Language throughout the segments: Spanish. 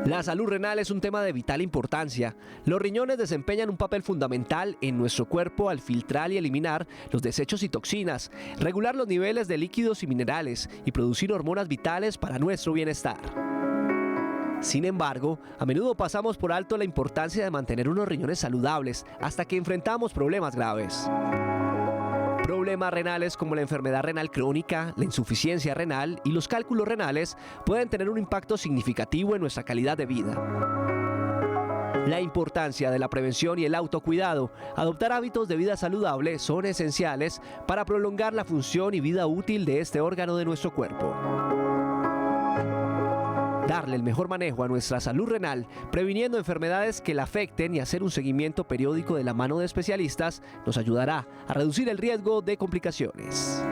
La salud renal es un tema de vital importancia. Los riñones desempeñan un papel fundamental en nuestro cuerpo al filtrar y eliminar los desechos y toxinas, regular los niveles de líquidos y minerales y producir hormonas vitales para nuestro bienestar. Sin embargo, a menudo pasamos por alto la importancia de mantener unos riñones saludables hasta que enfrentamos problemas graves. Problemas renales como la enfermedad renal crónica, la insuficiencia renal y los cálculos renales pueden tener un impacto significativo en nuestra calidad de vida. La importancia de la prevención y el autocuidado, adoptar hábitos de vida saludable son esenciales para prolongar la función y vida útil de este órgano de nuestro cuerpo. Darle el mejor manejo a nuestra salud renal, previniendo enfermedades que la afecten y hacer un seguimiento periódico de la mano de especialistas, nos ayudará a reducir el riesgo de complicaciones.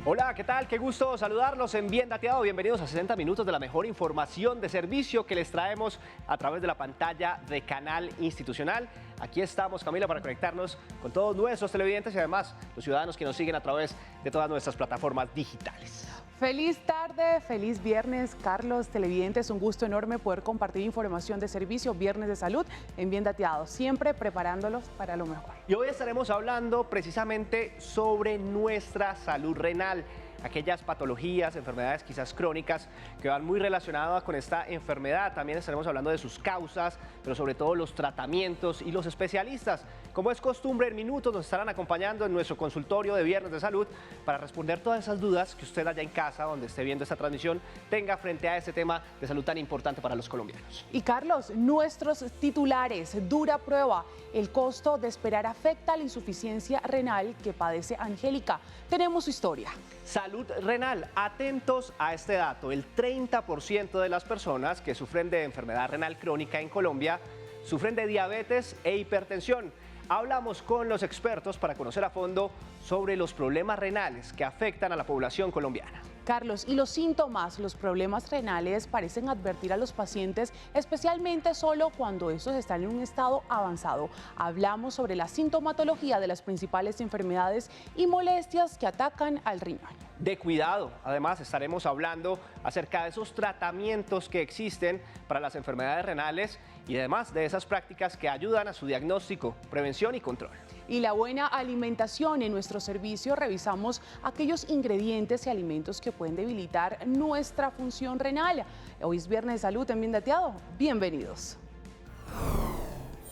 Hola, ¿qué tal? Qué gusto saludarlos en Bien Dateado. Bienvenidos a 60 minutos de la mejor información de servicio que les traemos a través de la pantalla de Canal Institucional. Aquí estamos, Camila, para conectarnos con todos nuestros televidentes y además los ciudadanos que nos siguen a través de todas nuestras plataformas digitales. Feliz tarde, feliz viernes, Carlos, televidentes, un gusto enorme poder compartir información de servicio, viernes de salud en Bien Dateado, siempre preparándolos para lo mejor. Y hoy estaremos hablando precisamente sobre nuestra salud renal, aquellas patologías, enfermedades quizás crónicas que van muy relacionadas con esta enfermedad. También estaremos hablando de sus causas, pero sobre todo los tratamientos y los especialistas. Como es costumbre, en minutos nos estarán acompañando en nuestro consultorio de Viernes de Salud para responder todas esas dudas que usted allá en casa, donde esté viendo esta transmisión, tenga frente a este tema de salud tan importante para los colombianos. Y Carlos, nuestros titulares, dura prueba, el costo de esperar afecta a la insuficiencia renal que padece Angélica. Tenemos su historia. Salud renal, atentos a este dato, el 30% de las personas que sufren de enfermedad renal crónica en Colombia sufren de diabetes e hipertensión. Hablamos con los expertos para conocer a fondo sobre los problemas renales que afectan a la población colombiana. Carlos, y los síntomas, los problemas renales parecen advertir a los pacientes, especialmente solo cuando estos están en un estado avanzado. Hablamos sobre la sintomatología de las principales enfermedades y molestias que atacan al riñón. De cuidado, además estaremos hablando acerca de esos tratamientos que existen para las enfermedades renales y además de esas prácticas que ayudan a su diagnóstico, prevención y control. Y la buena alimentación. En nuestro servicio revisamos aquellos ingredientes y alimentos que pueden debilitar nuestra función renal. Hoy es Viernes de Salud en Bien Dateado. Bienvenidos.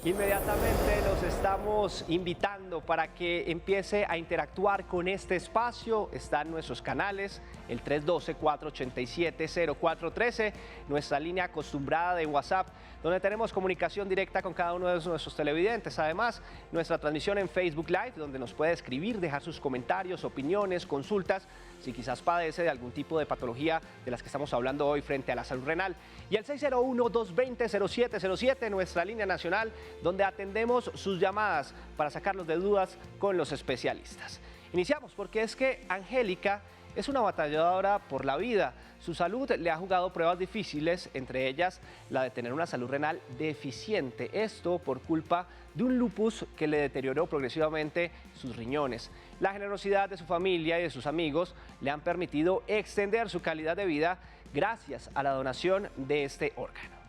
Inmediatamente los estamos invitando para que empiece a interactuar con este espacio. Están nuestros canales, el 312-487-0413, nuestra línea acostumbrada de WhatsApp, donde tenemos comunicación directa con cada uno de nuestros televidentes. Además, nuestra transmisión en Facebook Live, donde nos puede escribir, dejar sus comentarios, opiniones, consultas, si quizás padece de algún tipo de patología de las que estamos hablando hoy frente a la salud renal. Y el 601-220-0707, nuestra línea nacional, donde atendemos sus llamadas para sacarlos de dudas con los especialistas. Iniciamos porque es que Angélica es una batalladora por la vida. Su salud le ha jugado pruebas difíciles, entre ellas la de tener una salud renal deficiente. Esto por culpa de un lupus que le deterioró progresivamente sus riñones. La generosidad de su familia y de sus amigos le han permitido extender su calidad de vida gracias a la donación de este órgano.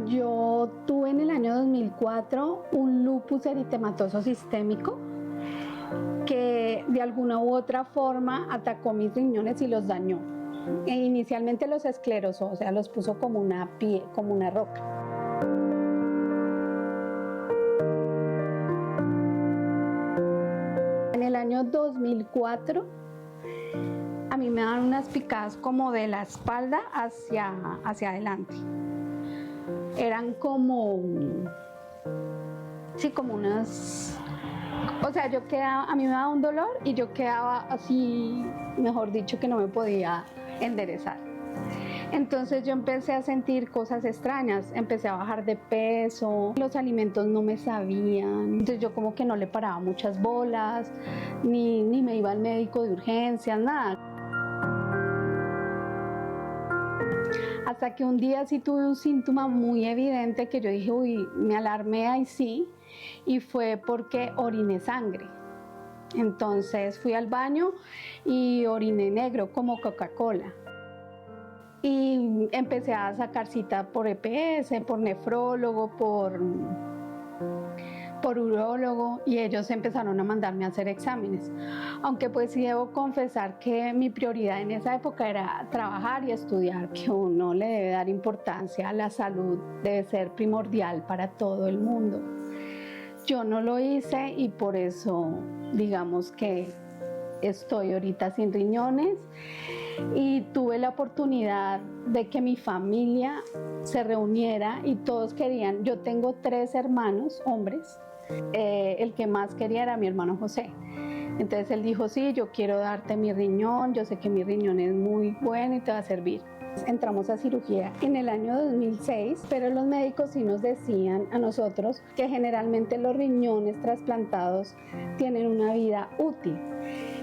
Yo tuve en el año 2004 un lupus eritematoso sistémico que de alguna u otra forma atacó mis riñones y los dañó. E inicialmente los esclerosó, o sea, los puso como una roca. En el año 2004 a mí me dan unas picadas como de la espalda hacia adelante. Eran como sí, como unas, o sea, yo quedaba, a mí me daba un dolor y yo quedaba así, mejor dicho, que no me podía enderezar. Entonces yo empecé a sentir cosas extrañas, empecé a bajar de peso, los alimentos no me sabían, entonces yo como que no le paraba muchas bolas, ni me iba al médico de urgencias, nada. Hasta que un día sí tuve un síntoma muy evidente que yo dije, uy, me alarmé ahí sí, y fue porque oriné sangre. Entonces fui al baño y oriné negro como Coca-Cola. Y empecé a sacar cita por EPS, por nefrólogo, por urólogo, y ellos empezaron a mandarme a hacer exámenes. Aunque pues sí debo confesar que mi prioridad en esa época era trabajar y estudiar, que uno le debe dar importancia a la salud, debe ser primordial para todo el mundo. Yo no lo hice y por eso digamos que estoy ahorita sin riñones. Y tuve la oportunidad de que mi familia se reuniera y todos querían, yo tengo 3 hermanos, hombres, el que más quería era mi hermano José. Entonces él dijo, sí, yo quiero darte mi riñón, yo sé que mi riñón es muy bueno y te va a servir. Entramos a cirugía en el año 2006, pero los médicos sí nos decían a nosotros que generalmente los riñones trasplantados tienen una vida útil.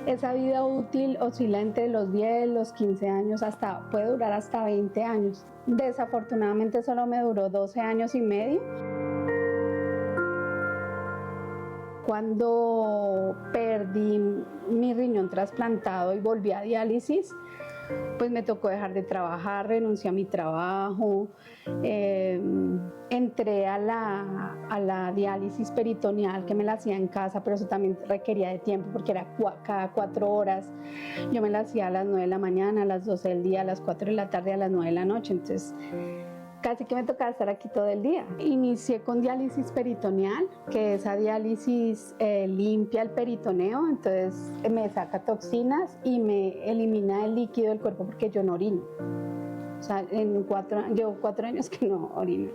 Esa vida útil oscila entre los 10, los 15 años, puede durar hasta 20 años. Desafortunadamente solo me duró 12 años y medio. Cuando perdí mi riñón trasplantado y volví a diálisis, pues me tocó dejar de trabajar, renuncié a mi trabajo, entré a la diálisis peritoneal que me la hacía en casa, pero eso también requería de tiempo porque era cada 4 horas. Yo me la hacía a las 9 de la mañana, a las 12 del día, a las 4 de la tarde, a las 9 de la noche, entonces casi que me tocaba estar aquí todo el día. Inicié con diálisis peritoneal, que esa diálisis limpia el peritoneo, entonces me saca toxinas y me elimina el líquido del cuerpo porque yo no orino. O sea, llevo 4 años que no orino.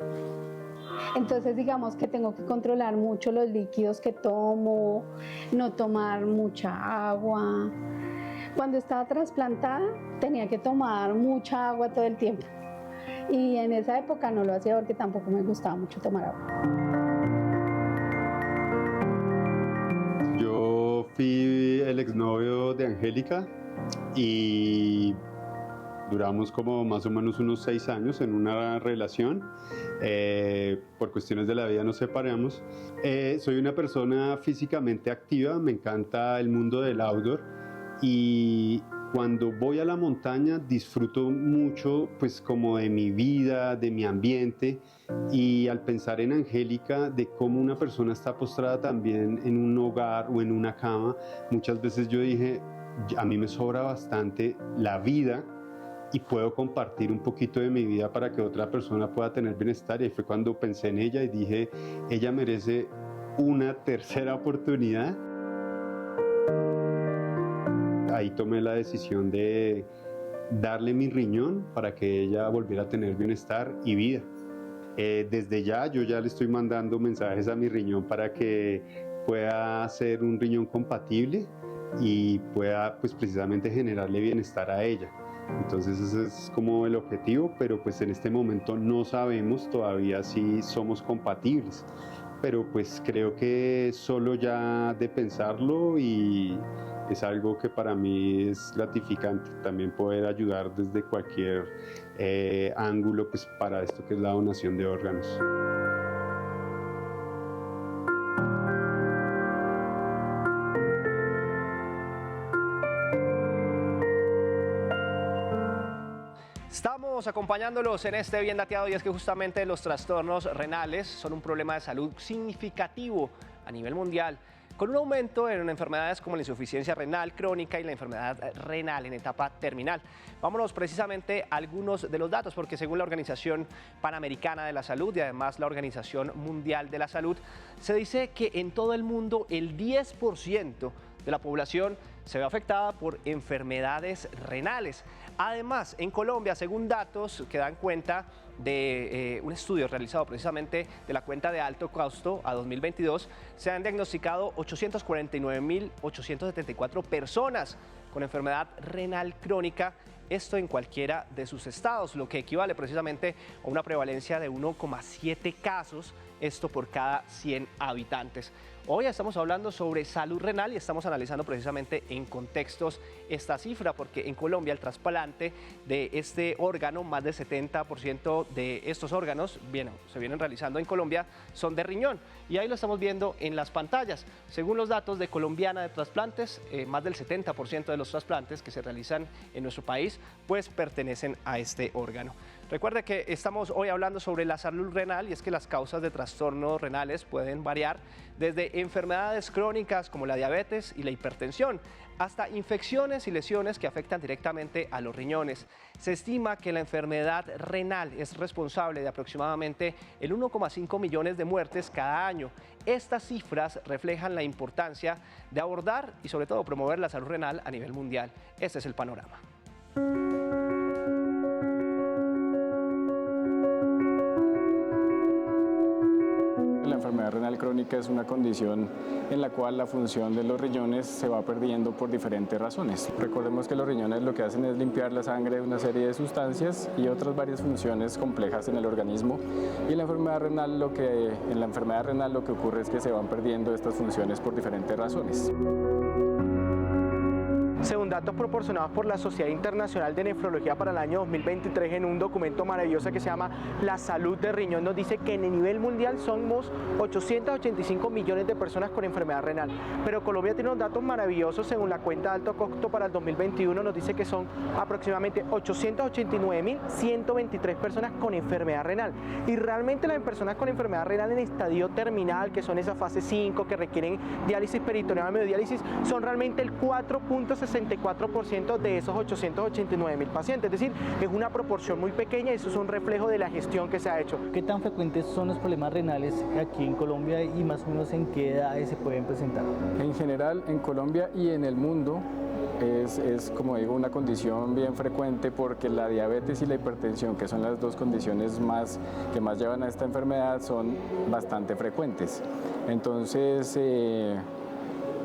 Entonces digamos que tengo que controlar mucho los líquidos que tomo, no tomar mucha agua. Cuando estaba trasplantada tenía que tomar mucha agua todo el tiempo. Y en esa época no lo hacía porque tampoco me gustaba mucho tomar agua. Yo fui el exnovio de Angélica y duramos como más o menos unos 6 años en una relación. Por cuestiones de la vida nos separamos. Soy una persona físicamente activa, me encanta el mundo del outdoor y cuando voy a la montaña disfruto mucho pues como de mi vida, de mi ambiente, y al pensar en Angélica, de cómo una persona está postrada también en un hogar o en una cama, muchas veces yo dije, a mí me sobra bastante la vida y puedo compartir un poquito de mi vida para que otra persona pueda tener bienestar, y fue cuando pensé en ella y dije, ella merece una tercera oportunidad. Ahí tomé la decisión de darle mi riñón para que ella volviera a tener bienestar y vida. Desde ya, yo ya le estoy mandando mensajes a mi riñón para que pueda ser un riñón compatible y pueda pues precisamente generarle bienestar a ella. Entonces ese es como el objetivo, pero pues en este momento no sabemos todavía si somos compatibles. Pero pues creo que solo ya de pensarlo y es algo que para mí es gratificante, también poder ayudar desde cualquier ángulo pues para esto que es la donación de órganos. Estamos acompañándolos en este Bien Dateado, y es que justamente los trastornos renales son un problema de salud significativo a nivel mundial, con un aumento en enfermedades como la insuficiencia renal crónica y la enfermedad renal en etapa terminal. Vámonos precisamente a algunos de los datos, porque según la Organización Panamericana de la Salud y además la Organización Mundial de la Salud, se dice que en todo el mundo el 10% de la población se ve afectada por enfermedades renales. Además, en Colombia, según datos que dan cuenta de un estudio realizado precisamente de la cuenta de alto costo a 2022, se han diagnosticado 849.874 personas con enfermedad renal crónica, esto en cualquiera de sus estados, lo que equivale precisamente a una prevalencia de 1,7 casos, esto por cada 100 habitantes. Hoy estamos hablando sobre salud renal y estamos analizando precisamente en contextos esta cifra, porque en Colombia el trasplante de este órgano, más del 70% de estos órganos se vienen realizando en Colombia, son de riñón. Y ahí lo estamos viendo en las pantallas. Según los datos de Colombiana de Trasplantes, más del 70% de los trasplantes que se realizan en nuestro país, pues pertenecen a este órgano. Recuerde que estamos hoy hablando sobre la salud renal y es que las causas de trastornos renales pueden variar desde enfermedades crónicas como la diabetes y la hipertensión hasta infecciones y lesiones que afectan directamente a los riñones. Se estima que la enfermedad renal es responsable de aproximadamente el 1,5 millones de muertes cada año. Estas cifras reflejan la importancia de abordar y sobre todo promover la salud renal a nivel mundial. Este es el panorama. La enfermedad renal crónica es una condición en la cual la función de los riñones se va perdiendo por diferentes razones. Recordemos que los riñones lo que hacen es limpiar la sangre de una serie de sustancias y otras varias funciones complejas en el organismo, y en la enfermedad renal lo que ocurre es que se van perdiendo estas funciones por diferentes razones. Según datos proporcionados por la Sociedad Internacional de Nefrología para el año 2023 en un documento maravilloso que se llama La Salud del Riñón, nos dice que en el nivel mundial somos 885 millones de personas con enfermedad renal, pero Colombia tiene unos datos maravillosos. Según la cuenta de alto costo para el 2021 nos dice que son aproximadamente 889.123 personas con enfermedad renal, y realmente las personas con enfermedad renal en estadio terminal, que son esa fase 5 que requieren diálisis peritoneal o hemodiálisis, son realmente el 4.64% de esos 889.000 pacientes, es decir, es una proporción muy pequeña y eso es un reflejo de la gestión que se ha hecho. ¿Qué tan frecuentes son los problemas renales aquí en Colombia y más o menos en qué edades se pueden presentar? En general, en Colombia y en el mundo es como digo, una condición bien frecuente, porque la diabetes y la hipertensión, que son las dos condiciones que más llevan a esta enfermedad, son bastante frecuentes. Entonces,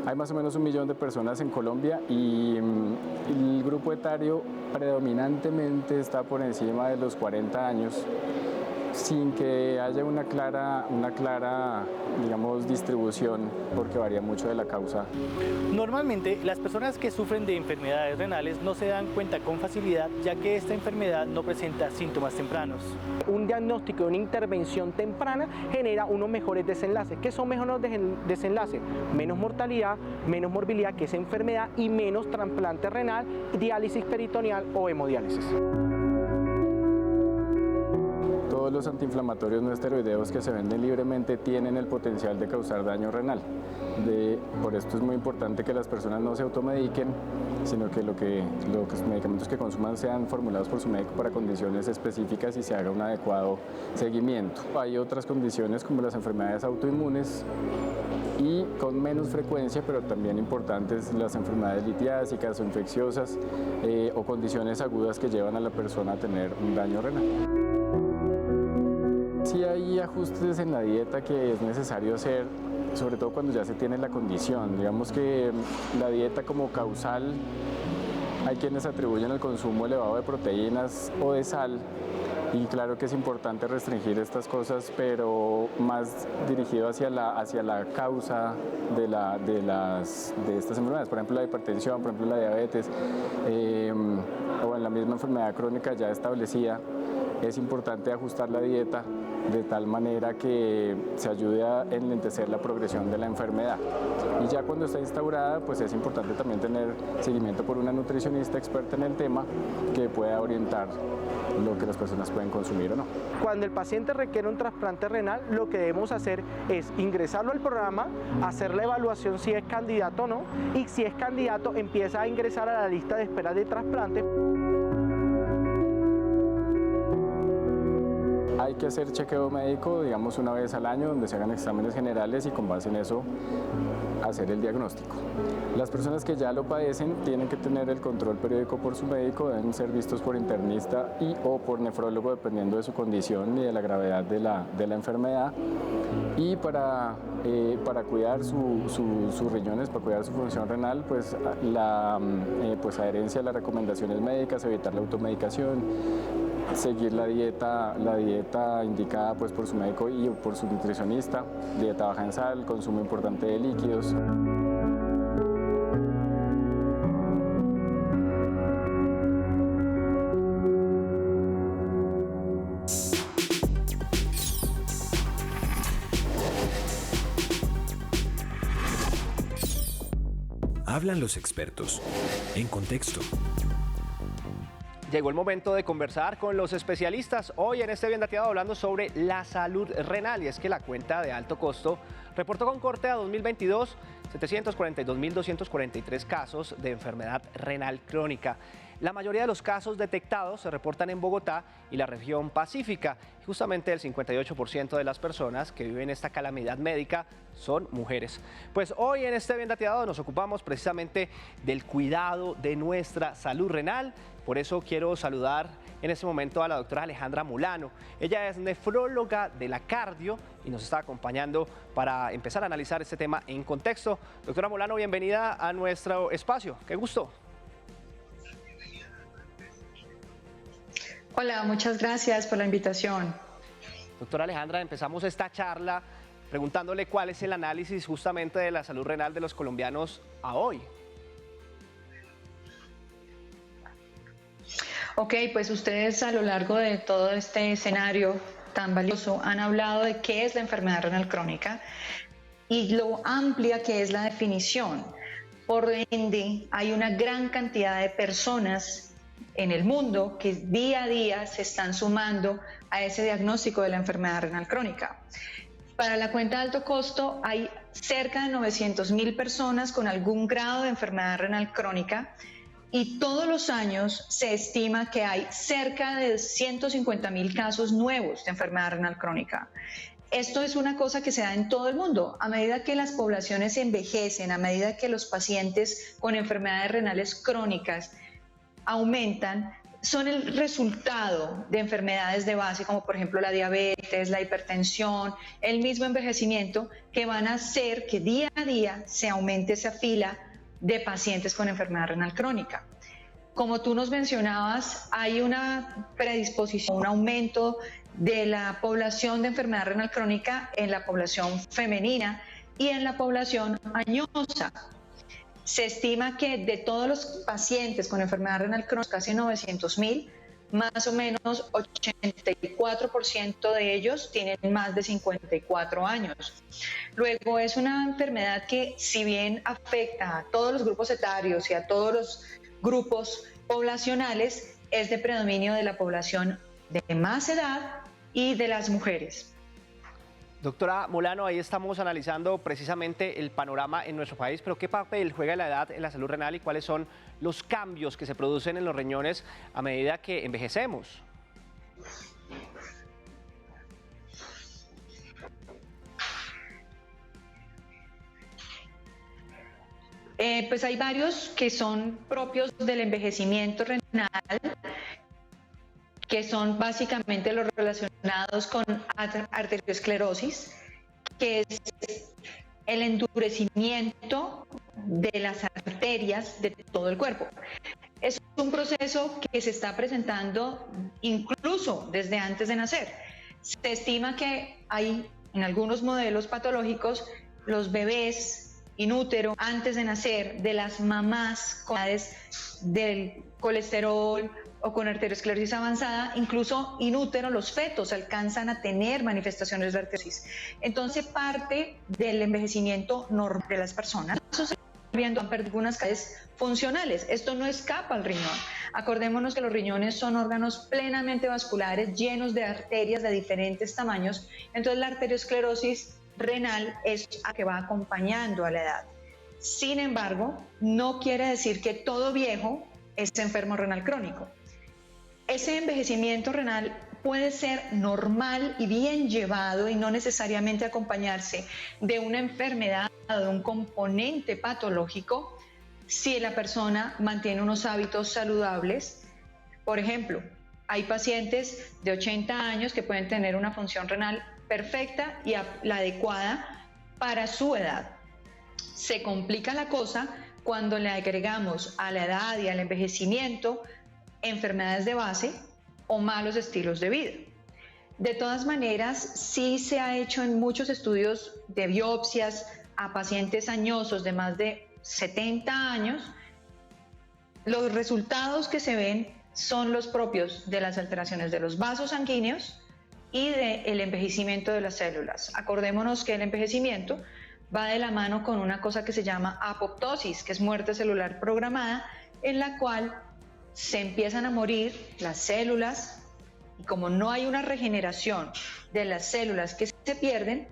hay más o menos 1 millón de personas en Colombia y el grupo etario predominantemente está por encima de los 40 años, sin que haya una clara, digamos, distribución, porque varía mucho de la causa. Normalmente, las personas que sufren de enfermedades renales no se dan cuenta con facilidad, ya que esta enfermedad no presenta síntomas tempranos. Un diagnóstico y una intervención temprana genera unos mejores desenlaces. ¿Qué son mejores desenlaces? Menos mortalidad, menos morbilidad, que es enfermedad, y menos trasplante renal, diálisis peritoneal o hemodiálisis. Todos los antiinflamatorios no esteroideos que se venden libremente tienen el potencial de causar daño renal. Por esto es muy importante que las personas no se automediquen, sino que los medicamentos que consuman sean formulados por su médico para condiciones específicas y se haga un adecuado seguimiento. Hay otras condiciones como las enfermedades autoinmunes y con menos frecuencia, pero también importantes, las enfermedades litiásicas o infecciosas o condiciones agudas que llevan a la persona a tener un daño renal. Sí hay ajustes en la dieta que es necesario hacer, sobre todo cuando ya se tiene la condición. Digamos que la dieta como causal, hay quienes atribuyen el consumo elevado de proteínas o de sal, y claro que es importante restringir estas cosas, pero más dirigido hacia la causa de estas enfermedades, por ejemplo la hipertensión, por ejemplo la diabetes, o en la misma enfermedad crónica ya establecida. Es importante ajustar la dieta de tal manera que se ayude a enlentecer la progresión de la enfermedad. Y ya cuando está instaurada, pues es importante también tener seguimiento por una nutricionista experta en el tema que pueda orientar lo que las personas pueden consumir o no. Cuando el paciente requiere un trasplante renal, lo que debemos hacer es ingresarlo al programa, hacer la evaluación si es candidato o no, y si es candidato empieza a ingresar a la lista de espera de trasplante. hay que hacer chequeo médico, digamos, una vez al año, donde se hagan exámenes generales y con base en eso hacer el diagnóstico. Las personas que ya lo padecen tienen que tener el control periódico por su médico, deben ser vistos por internista y o por nefrólogo, dependiendo de su condición y de la gravedad de la enfermedad. Y para cuidar sus riñones, para cuidar su función renal, pues pues adherencia a las recomendaciones médicas, evitar la automedicación, seguir la dieta indicada pues por su médico y por su nutricionista, dieta baja en sal, consumo importante de líquidos. Hablan los expertos en contexto. Llegó el momento de conversar con los especialistas. Hoy en este Bien Dateado hablando sobre la salud renal, y es que la cuenta de alto costo reportó con corte a 2022 742.243 casos de enfermedad renal crónica. La mayoría de los casos detectados se reportan en Bogotá y la región pacífica. Justamente el 58% de las personas que viven esta calamidad médica son mujeres. Pues hoy en este Bien Dateado nos ocupamos precisamente del cuidado de nuestra salud renal. Por eso quiero saludar en este momento a la doctora Alejandra Molano. Ella es nefróloga de la Cardio y nos está acompañando para empezar a analizar este tema en contexto. Doctora Molano, bienvenida a nuestro espacio. Qué gusto. Hola, muchas gracias por la invitación. Doctora Alejandra, empezamos esta charla preguntándole cuál es el análisis justamente de la salud renal de los colombianos a hoy. Ok, pues ustedes a lo largo de todo este escenario tan valioso han hablado de qué es la enfermedad renal crónica y lo amplia que es la definición. Por ende, hay una gran cantidad de personas en el mundo que día a día se están sumando a ese diagnóstico de la enfermedad renal crónica. Para la cuenta de alto costo hay cerca de 900.000 personas con algún grado de enfermedad renal crónica y todos los años se estima que hay cerca de 150.000 casos nuevos de enfermedad renal crónica. Esto es una cosa que se da en todo el mundo. A medida que las poblaciones envejecen, a medida que los pacientes con enfermedades renales crónicas aumentan, son el resultado de enfermedades de base como por ejemplo la diabetes, la hipertensión, el mismo envejecimiento, que van a hacer que día a día se aumente esa fila de pacientes con enfermedad renal crónica. Como tú nos mencionabas, hay una predisposición, un aumento de la población de enfermedad renal crónica en la población femenina y en la población añosa. Se estima que de todos los pacientes con enfermedad renal crónica, casi 900.000, más o menos 84% de ellos tienen más de 54 años. Luego es una enfermedad que, si bien afecta a todos los grupos etarios y a todos los grupos poblacionales, es de predominio de la población de más edad y de las mujeres. Doctora Molano, ahí estamos analizando precisamente el panorama en nuestro país, pero ¿qué papel juega la edad en la salud renal y cuáles son los cambios que se producen en los riñones a medida que envejecemos? Pues hay varios que son propios del envejecimiento renal, que son básicamente los relacionados con arteriosclerosis, que es el endurecimiento de las arterias de todo el cuerpo. Es un proceso que se está presentando incluso desde antes de nacer. Se estima que hay en algunos modelos patológicos los bebés in útero antes de nacer, de las mamás con del colesterol o con arteriosclerosis avanzada, incluso in útero los fetos alcanzan a tener manifestaciones de arteriosclerosis. Entonces parte del envejecimiento normal de las personas, viendo algunas cadenas funcionales. Esto no escapa al riñón. Acordémonos que los riñones son órganos plenamente vasculares, llenos de arterias de diferentes tamaños. Entonces la arteriosclerosis renal es la que va acompañando a la edad. Sin embargo, no quiere decir que todo viejo es enfermo renal crónico. Ese envejecimiento renal puede ser normal y bien llevado y no necesariamente acompañarse de una enfermedad o de un componente patológico si la persona mantiene unos hábitos saludables. Por ejemplo, hay pacientes de 80 años que pueden tener una función renal perfecta y la adecuada para su edad. Se complica la cosa cuando le agregamos a la edad y al envejecimiento enfermedades de base o malos estilos de vida. De todas maneras, sí se ha hecho en muchos estudios de biopsias a pacientes añosos de más de 70 años, los resultados que se ven son los propios de las alteraciones de los vasos sanguíneos y del envejecimiento de las células. Acordémonos que el envejecimiento va de la mano con una cosa que se llama apoptosis, que es muerte celular programada, en la cual se empiezan a morir las células y como no hay una regeneración de las células que se pierden,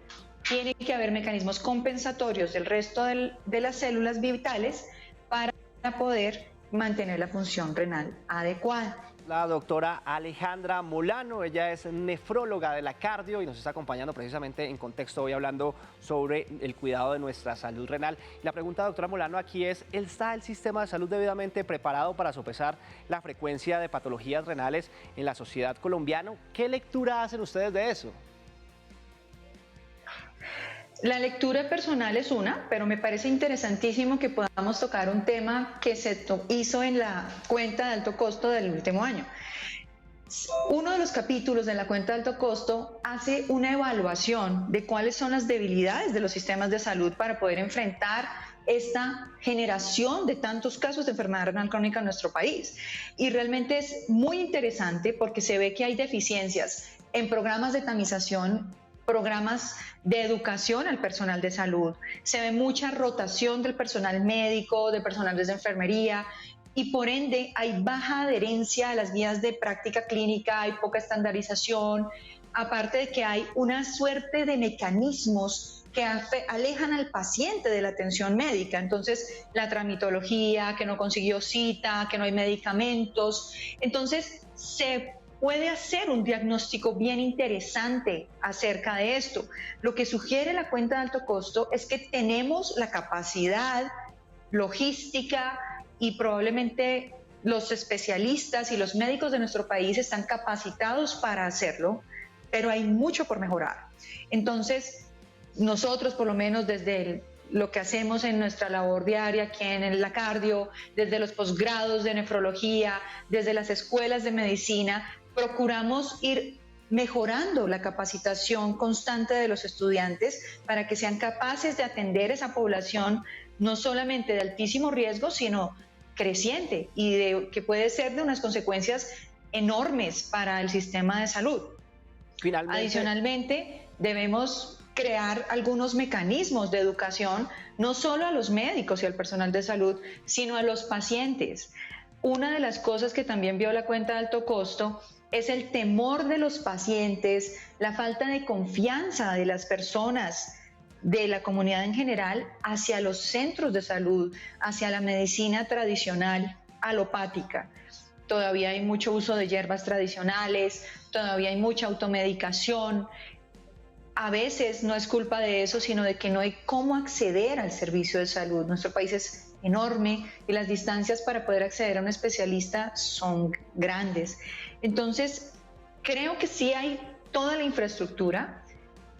tiene que haber mecanismos compensatorios del resto de las células vitales para poder mantener la función renal adecuada. La doctora Alejandra Molano, ella es nefróloga de la cardio y nos está acompañando precisamente en contexto hoy hablando sobre el cuidado de nuestra salud renal. La pregunta, doctora Molano, aquí es, ¿está el sistema de salud debidamente preparado para sopesar la frecuencia de patologías renales en la sociedad colombiana? ¿Qué lectura hacen ustedes de eso? La lectura personal es una, pero me parece interesantísimo que podamos tocar un tema que se hizo en la cuenta de alto costo del último año. Uno de los capítulos de la cuenta de alto costo hace una evaluación de cuáles son las debilidades de los sistemas de salud para poder enfrentar esta generación de tantos casos de enfermedad renal crónica en nuestro país. Y realmente es muy interesante porque se ve que hay deficiencias en programas de tamización, programas de educación al personal de salud, se ve mucha rotación del personal médico, de personal de enfermería y por ende hay baja adherencia a las guías de práctica clínica, hay poca estandarización, aparte de que hay una suerte de mecanismos que alejan al paciente de la atención médica. Entonces, la tramitología, que no consiguió cita, que no hay medicamentos. Entonces, se puede hacer un diagnóstico bien interesante acerca de esto. Lo que sugiere la cuenta de alto costo es que tenemos la capacidad logística y probablemente los especialistas y los médicos de nuestro país están capacitados para hacerlo, pero hay mucho por mejorar. Entonces, nosotros por lo menos desde lo que hacemos en nuestra labor diaria aquí en la cardio, desde los posgrados de nefrología, desde las escuelas de medicina, procuramos ir mejorando la capacitación constante de los estudiantes para que sean capaces de atender esa población no solamente de altísimo riesgo, sino creciente y que puede ser de unas consecuencias enormes para el sistema de salud. Finalmente, adicionalmente, debemos crear algunos mecanismos de educación, no solo a los médicos y al personal de salud, sino a los pacientes. Una de las cosas que también vio la cuenta de alto costo es el temor de los pacientes, la falta de confianza de las personas, de la comunidad en general, hacia los centros de salud, hacia la medicina tradicional alopática. Todavía hay mucho uso de hierbas tradicionales, todavía hay mucha automedicación. A veces no es culpa de eso, sino de que no hay cómo acceder al servicio de salud. Nuestro país es enorme y las distancias para poder acceder a un especialista son grandes. Entonces, creo que sí hay toda la infraestructura,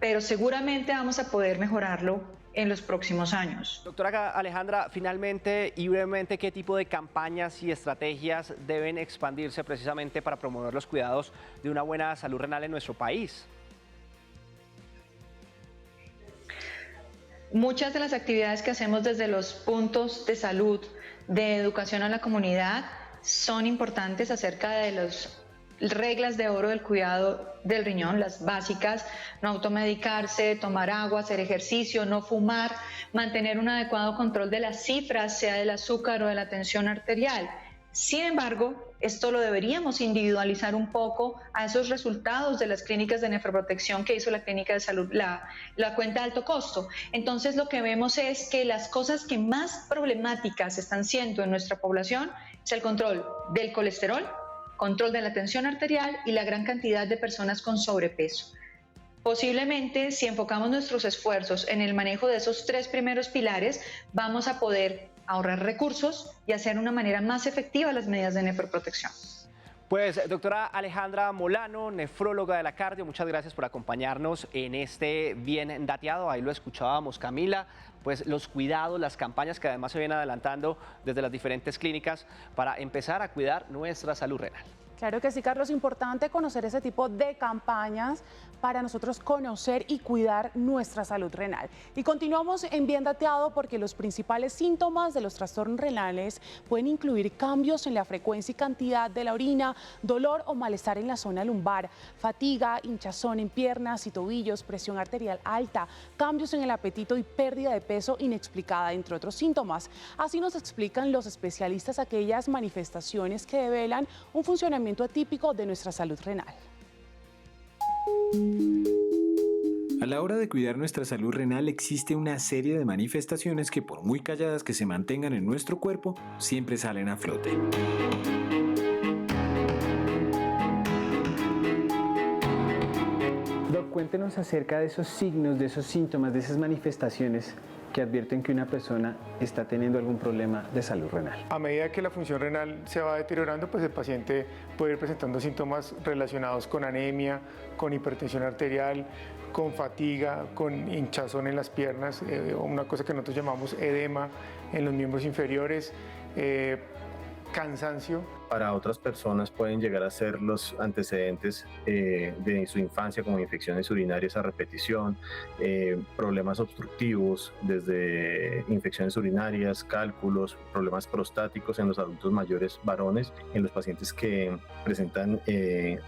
pero seguramente vamos a poder mejorarlo en los próximos años. Doctora Alejandra, finalmente y brevemente, ¿qué tipo de campañas y estrategias deben expandirse precisamente para promover los cuidados de una buena salud renal en nuestro país? Muchas de las actividades que hacemos desde los puntos de salud, de educación a la comunidad, son importantes acerca de las reglas de oro del cuidado del riñón, las básicas: no automedicarse, tomar agua, hacer ejercicio, no fumar, mantener un adecuado control de las cifras, sea del azúcar o de la tensión arterial. Sin embargo, esto lo deberíamos individualizar un poco a esos resultados de las clínicas de nefroprotección que hizo la clínica de salud, la cuenta de alto costo. Entonces, lo que vemos es que las cosas que más problemáticas están siendo en nuestra población es el control del colesterol, control de la tensión arterial y la gran cantidad de personas con sobrepeso. Posiblemente, si enfocamos nuestros esfuerzos en el manejo de esos 3 primeros pilares, vamos a poder ahorrar recursos y hacer de una manera más efectiva las medidas de nefroprotección. Pues, doctora Alejandra Molano, nefróloga de la Cardio, muchas gracias por acompañarnos en este Bien Dateado. Ahí lo escuchábamos, Camila, pues los cuidados, las campañas que además se vienen adelantando desde las diferentes clínicas para empezar a cuidar nuestra salud renal. Claro que sí, Carlos, importante conocer ese tipo de campañas para nosotros conocer y cuidar nuestra salud renal. Y continuamos en Bien Dateado porque los principales síntomas de los trastornos renales pueden incluir cambios en la frecuencia y cantidad de la orina, dolor o malestar en la zona lumbar, fatiga, hinchazón en piernas y tobillos, presión arterial alta, cambios en el apetito y pérdida de peso inexplicada, entre otros síntomas. Así nos explican los especialistas aquellas manifestaciones que develan un funcionamiento atípico de nuestra salud renal. A la hora de cuidar nuestra salud renal existe una serie de manifestaciones que, por muy calladas que se mantengan en nuestro cuerpo, siempre salen a flote. Doc, cuéntenos acerca de esos signos, de esos síntomas, de esas manifestaciones que advierten que una persona está teniendo algún problema de salud renal. A medida que la función renal se va deteriorando, pues el paciente puede ir presentando síntomas relacionados con anemia, con hipertensión arterial, con fatiga, con hinchazón en las piernas, una cosa que nosotros llamamos edema en los miembros inferiores, cansancio. Para otras personas pueden llegar a ser los antecedentes de su infancia, como infecciones urinarias a repetición, problemas obstructivos, desde infecciones urinarias, cálculos, problemas prostáticos en los adultos mayores varones, en los pacientes que presentan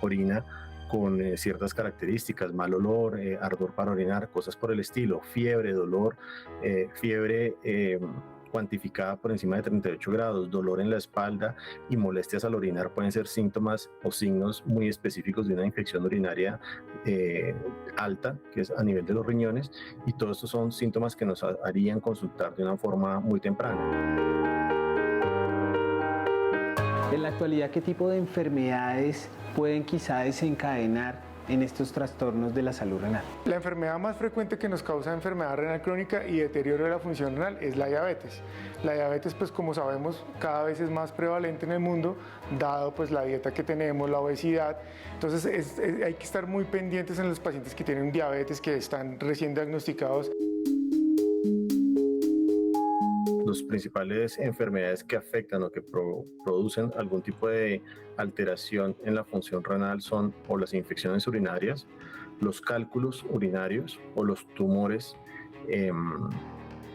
orina con ciertas características, mal olor, ardor para orinar, cosas por el estilo, fiebre, dolor, fiebre cuantificada por encima de 38 grados, dolor en la espalda y molestias al orinar pueden ser síntomas o signos muy específicos de una infección urinaria alta, que es a nivel de los riñones, y todos estos son síntomas que nos harían consultar de una forma muy temprana. En la actualidad, ¿qué tipo de enfermedades pueden quizá desencadenar en estos trastornos de la salud renal? La enfermedad más frecuente que nos causa enfermedad renal crónica y deterioro de la función renal es la diabetes. La diabetes, pues como sabemos, cada vez es más prevalente en el mundo, dado pues la dieta que tenemos, la obesidad. Entonces hay que estar muy pendientes en los pacientes que tienen diabetes, que están recién diagnosticados. Las principales enfermedades que afectan o que producen algún tipo de alteración en la función renal son o las infecciones urinarias, los cálculos urinarios o los tumores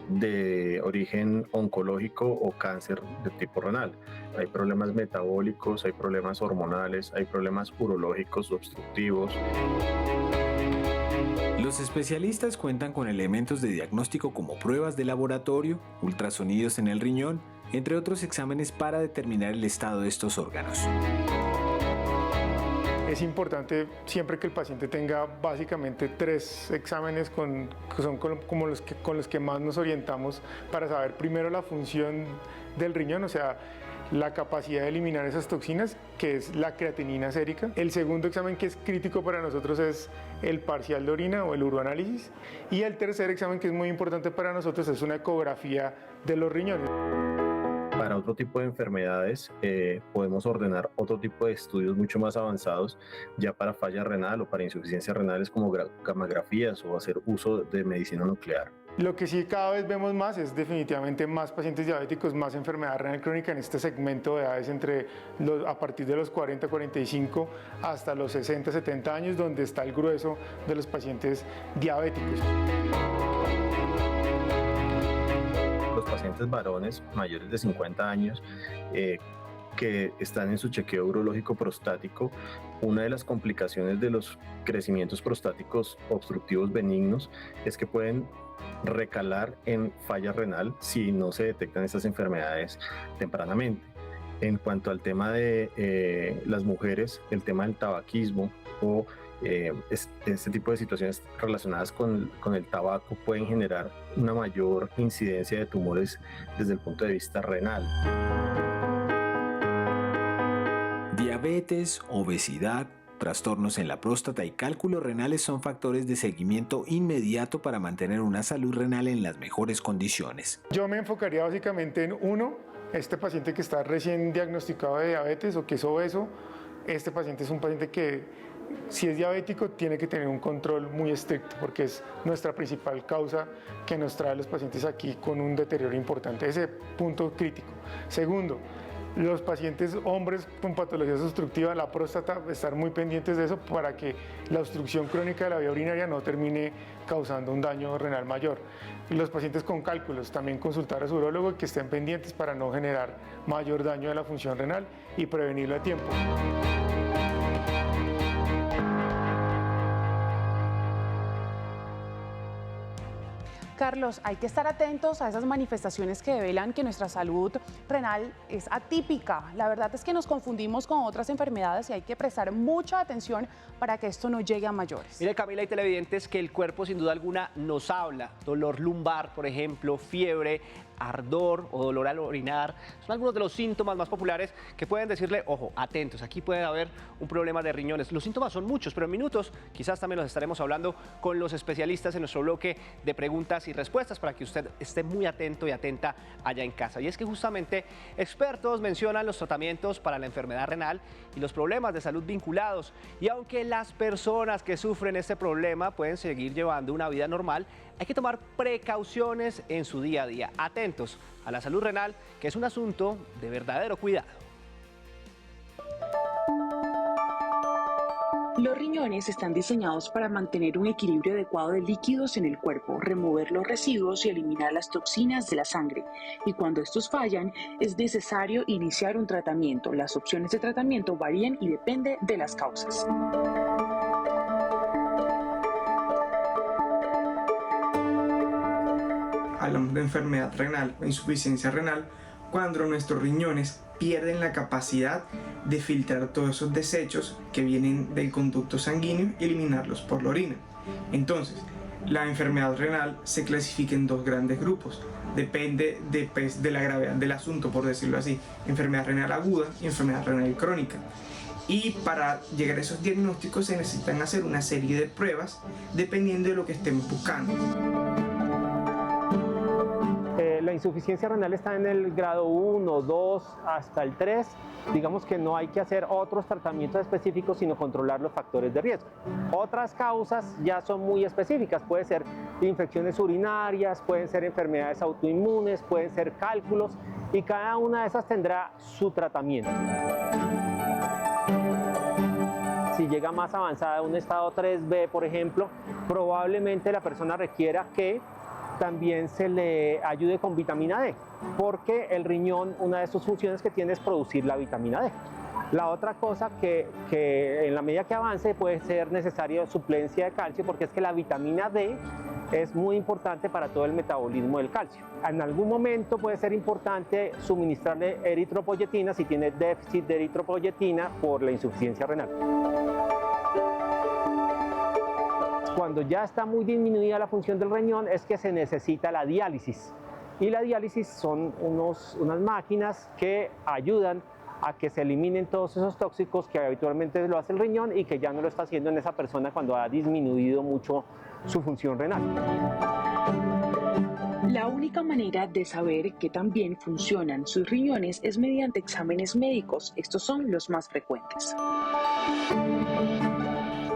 de origen oncológico o cáncer de tipo renal. Hay problemas metabólicos, hay problemas hormonales, hay problemas urológicos obstructivos. Los especialistas cuentan con elementos de diagnóstico como pruebas de laboratorio, ultrasonidos en el riñón, entre otros exámenes para determinar el estado de estos órganos. Es importante siempre que el paciente tenga básicamente 3 exámenes que son como con los que más nos orientamos para saber primero la función del riñón, o sea, la capacidad de eliminar esas toxinas, que es la creatinina sérica. El segundo examen que es crítico para nosotros es el parcial de orina o el uroanálisis. Y el tercer examen que es muy importante para nosotros es una ecografía de los riñones. Para otro tipo de enfermedades podemos ordenar otro tipo de estudios mucho más avanzados ya para falla renal o para insuficiencias renales como gammagrafías o hacer uso de medicina nuclear. Lo que sí cada vez vemos más es definitivamente más pacientes diabéticos, más enfermedad renal crónica en este segmento de edades a partir de los 40, 45 hasta los 60, 70 años, donde está el grueso de los pacientes diabéticos. Los pacientes varones mayores de 50 años que están en su chequeo urológico prostático, una de las complicaciones de los crecimientos prostáticos obstructivos benignos es que pueden recalar en falla renal si no se detectan estas enfermedades tempranamente. En cuanto al tema de las mujeres, el tema del tabaquismo o este tipo de situaciones relacionadas con el tabaco pueden generar una mayor incidencia de tumores desde el punto de vista renal. Diabetes, obesidad, trastornos en la próstata y cálculos renales son factores de seguimiento inmediato para mantener una salud renal en las mejores condiciones. Yo me enfocaría básicamente en uno, este paciente que está recién diagnosticado de diabetes o que es obeso. Este paciente es un paciente que, si es diabético, tiene que tener un control muy estricto porque es nuestra principal causa que nos trae a los pacientes aquí con un deterioro importante. Ese punto crítico. Segundo, los pacientes hombres con patologías obstructivas, la próstata, estar muy pendientes de eso para que la obstrucción crónica de la vía urinaria no termine causando un daño renal mayor. Y los pacientes con cálculos, también consultar a su urólogo y que estén pendientes para no generar mayor daño de la función renal y prevenirlo a tiempo. Carlos, hay que estar atentos a esas manifestaciones que develan que nuestra salud renal es atípica. La verdad es que nos confundimos con otras enfermedades y hay que prestar mucha atención para que esto no llegue a mayores. Mire, Camila y televidentes, que el cuerpo sin duda alguna nos habla. Dolor lumbar, por ejemplo, fiebre, ardor o dolor al orinar, son algunos de los síntomas más populares que pueden decirle, ojo, atentos, aquí puede haber un problema de riñones. Los síntomas son muchos, pero en minutos quizás también los estaremos hablando con los especialistas en nuestro bloque de preguntas y respuestas para que usted esté muy atento y atenta allá en casa. Y es que justamente expertos mencionan los tratamientos para la enfermedad renal y los problemas de salud vinculados. Y aunque las personas que sufren este problema pueden seguir llevando una vida normal, hay que tomar precauciones en su día a día. Atentos a la salud renal, que es un asunto de verdadero cuidado. Los riñones están diseñados para mantener un equilibrio adecuado de líquidos en el cuerpo, remover los residuos y eliminar las toxinas de la sangre. Y cuando estos fallan, es necesario iniciar un tratamiento. Las opciones de tratamiento varían y depende de las causas. Hablamos de enfermedad renal o insuficiencia renal cuando nuestros riñones pierden la capacidad de filtrar todos esos desechos que vienen del conducto sanguíneo y eliminarlos por la orina. Entonces, la enfermedad renal se clasifica en dos grandes grupos. Depende de la gravedad del asunto, por decirlo así. Enfermedad renal aguda y enfermedad renal crónica. Y para llegar a esos diagnósticos se necesitan hacer una serie de pruebas dependiendo de lo que estemos buscando. La insuficiencia renal está en el grado 1, 2, hasta el 3. Digamos que no hay que hacer otros tratamientos específicos, sino controlar los factores de riesgo. Otras causas ya son muy específicas. Pueden ser infecciones urinarias, pueden ser enfermedades autoinmunes, pueden ser cálculos, y cada una de esas tendrá su tratamiento. Si llega más avanzada, un estado 3B, por ejemplo, probablemente la persona requiera que también se le ayude con vitamina D, porque el riñón, una de sus funciones que tiene es producir la vitamina D. La otra cosa que en la medida que avance puede ser necesaria suplencia de calcio, porque es que la vitamina D es muy importante para todo el metabolismo del calcio. En algún momento puede ser importante suministrarle eritropoyetina si tiene déficit de eritropoyetina por la insuficiencia renal. Cuando ya está muy disminuida la función del riñón es que se necesita la diálisis. Y la diálisis son unas máquinas que ayudan a que se eliminen todos esos tóxicos que habitualmente lo hace el riñón y que ya no lo está haciendo en esa persona cuando ha disminuido mucho su función renal. La única manera de saber que también funcionan sus riñones es mediante exámenes médicos. Estos son los más frecuentes.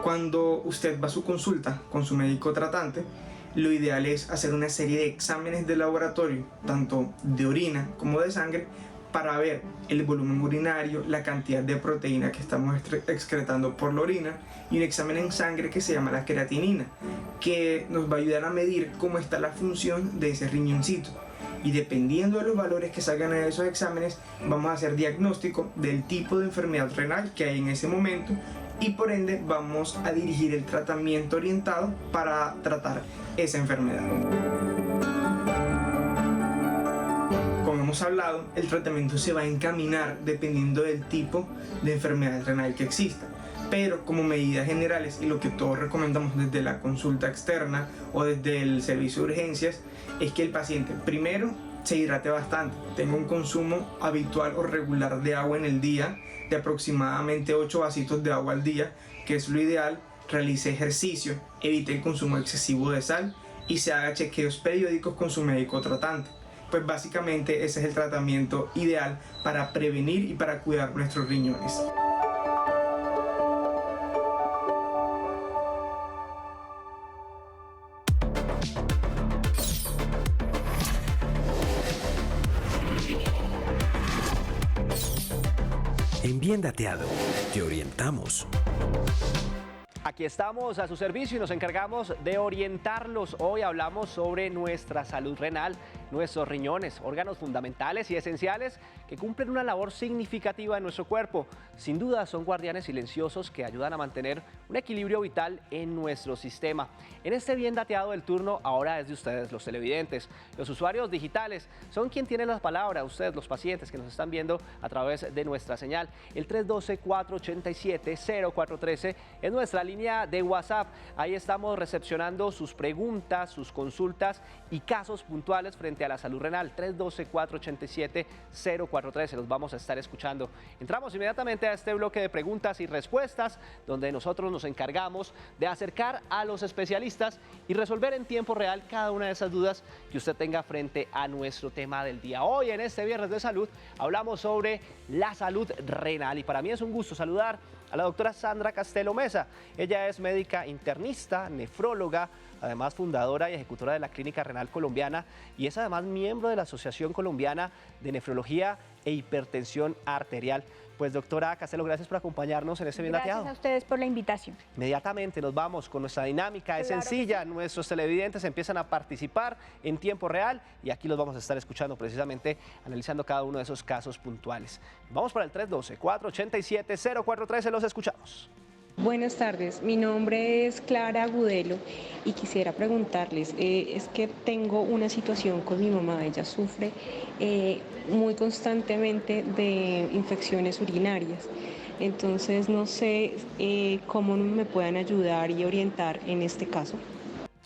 Cuando usted va a su consulta con su médico tratante, lo ideal es hacer una serie de exámenes de laboratorio, tanto de orina como de sangre, para ver el volumen urinario, la cantidad de proteína que estamos excretando por la orina, y un examen en sangre que se llama la creatinina, que nos va a ayudar a medir cómo está la función de ese riñoncito. Y dependiendo de los valores que salgan en esos exámenes, vamos a hacer diagnóstico del tipo de enfermedad renal que hay en ese momento, y por ende vamos a dirigir el tratamiento orientado para tratar esa enfermedad. Como hemos hablado, el tratamiento se va a encaminar dependiendo del tipo de enfermedad renal que exista, pero como medidas generales y lo que todos recomendamos desde la consulta externa o desde el servicio de urgencias es que el paciente primero se hidrate bastante, tenga un consumo habitual o regular de agua en el día, de aproximadamente 8 vasitos de agua al día, que es lo ideal, realice ejercicio, evite el consumo excesivo de sal y se haga chequeos periódicos con su médico tratante. Pues básicamente ese es el tratamiento ideal para prevenir y para cuidar nuestros riñones. En Bien Dateado, te orientamos. Aquí estamos a su servicio y nos encargamos de orientarlos. Hoy hablamos sobre nuestra salud renal, nuestros riñones, órganos fundamentales y esenciales que cumplen una labor significativa en nuestro cuerpo. Sin duda son guardianes silenciosos que ayudan a mantener un equilibrio vital en nuestro sistema. En este Bien Dateado el turno ahora es de ustedes, los televidentes. Los usuarios digitales son quien tiene la palabra, ustedes, los pacientes que nos están viendo a través de nuestra señal. El 312-487-0413 es nuestra línea de WhatsApp. Ahí estamos recepcionando sus preguntas, sus consultas y casos puntuales frente a la salud renal. 312-487-0413, los vamos a estar escuchando. Entramos inmediatamente a este bloque de preguntas y respuestas, donde nosotros nos encargamos de acercar a los especialistas y resolver en tiempo real cada una de esas dudas que usted tenga frente a nuestro tema del día. Hoy, en este Viernes de Salud, hablamos sobre la salud renal y para mí es un gusto saludar a la doctora Sandra Castelo Mesa. Ella es médica internista, nefróloga, además fundadora y ejecutora de la Clínica Renal Colombiana y es además miembro de la Asociación Colombiana de Nefrología e Hipertensión Arterial. Pues doctora Castelo, gracias por acompañarnos en este Bien Dateado. Gracias a ustedes por la invitación. Inmediatamente nos vamos con nuestra dinámica, es sencilla, nuestros televidentes empiezan a participar en tiempo real y aquí los vamos a estar escuchando precisamente, analizando cada uno de esos casos puntuales. Vamos para el 312-487-0413, los escuchamos. Buenas tardes, mi nombre es Clara Agudelo y quisiera preguntarles, es que tengo una situación con mi mamá, ella sufre muy constantemente de infecciones urinarias, entonces no sé cómo me puedan ayudar y orientar en este caso.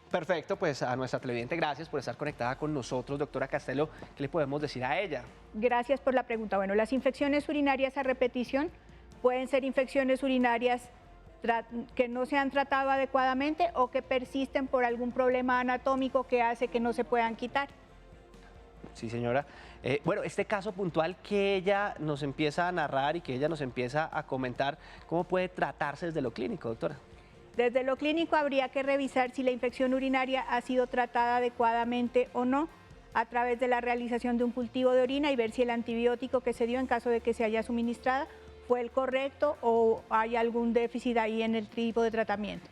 Perfecto, pues a nuestra televidente, gracias por estar conectada con nosotros, doctora Castelo. ¿Qué le podemos decir a ella? Gracias por la pregunta. Bueno, las infecciones urinarias a repetición pueden ser infecciones urinarias que no se han tratado adecuadamente o que persisten por algún problema anatómico que hace que no se puedan quitar. Sí, señora. Bueno, este caso puntual que ella nos empieza a narrar y que ella nos empieza a comentar, ¿cómo puede tratarse desde lo clínico, doctora? Desde lo clínico habría que revisar si la infección urinaria ha sido tratada adecuadamente o no a través de la realización de un cultivo de orina y ver si el antibiótico que se dio en caso de que se haya suministrada fue el correcto o hay algún déficit ahí en el tipo de tratamiento.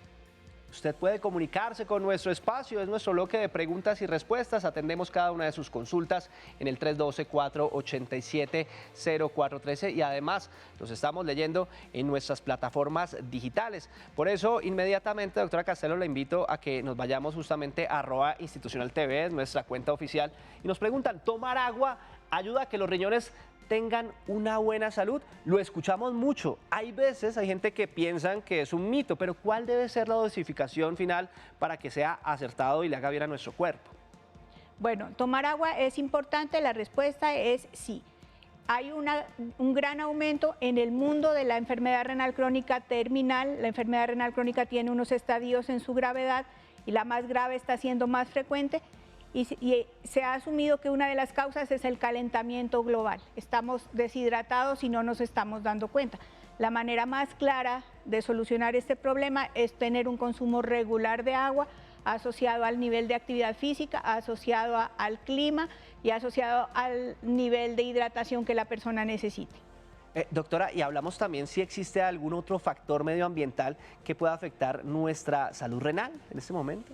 Usted puede comunicarse con nuestro espacio, es nuestro bloque de preguntas y respuestas. Atendemos cada una de sus consultas en el 312-487-0413 y además los estamos leyendo en nuestras plataformas digitales. Por eso, inmediatamente, doctora Castelo, la invito a que nos vayamos justamente a @institucionaltv, es nuestra cuenta oficial, y nos preguntan, ¿tomar agua ayuda a que los riñones tengan una buena salud? Lo escuchamos mucho. Hay veces, hay gente que piensan que es un mito, pero ¿cuál debe ser la dosificación final para que sea acertado y le haga bien a nuestro cuerpo? Bueno, tomar agua es importante, la respuesta es sí. Hay un gran aumento en el mundo de la enfermedad renal crónica terminal. La enfermedad renal crónica tiene unos estadios en su gravedad y la más grave está siendo más frecuente. Y se ha asumido que una de las causas es el calentamiento global. Estamos deshidratados y no nos estamos dando cuenta. La manera más clara de solucionar este problema es tener un consumo regular de agua asociado al nivel de actividad física, asociado al clima y asociado al nivel de hidratación que la persona necesite. Doctora, y hablamos también si existe algún otro factor medioambiental que pueda afectar nuestra salud renal en este momento.